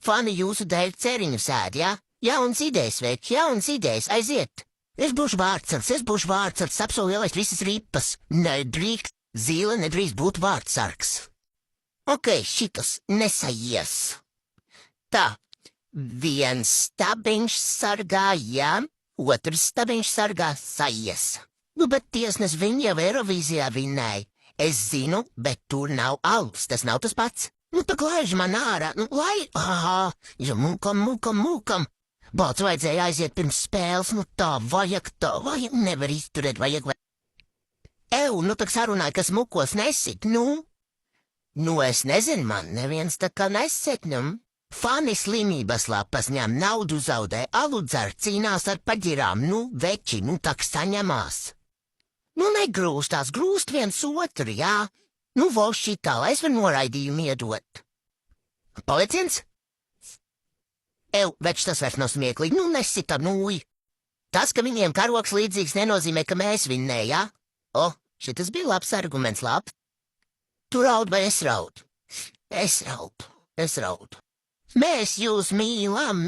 Fani jūsu dēļ ceriņu sēd, jā? Jauns idejas veik, jauns idejas, aiziet. Es būšu vārdsargs, apsolu ielaist visas ripas. Nedrīkst, zīle nedrīkst būt vārdsargs. Ok, šitas nesaies. Tā, viens stabiņš sargā, jā, otrs stabiņš sargā, saies. Nu, bet tiesnes viņa jau Eirovīzijā vinnēja. Es zinu, bet tur nav alus, tas nav tas pats. Nu, tā klaiž man ārā, nu, lai, jau mūkam. Balts vajadzēja aiziet pirms spēles, nu tā, vajag, nevar izturēt, vajag. Ew, nu tak sarunāja, kas mukos nesit, nu? Nu, es nezinu, man neviens tā kā nesit, nu. Fani slimības lapas ņem, naudu zaudē, alu dzer, cīnās ar paģirām, nu, veči, nu tak saņemās. Nu, negrūstās, grūst viens otru, jā? Nu, vo šitā, lai es varu noraidījumu iedot. Policiens? Ew, več tas vairs nav smieklīgi, nu, nesita nūji. Tas, ka viņiem karoks līdzīgs, nenozīmē, ka mēs vinnēja, jā? O, šitas bija labs arguments, labs. Tu raud vai es raudu? Es raudu. Mēs jūs mīlam,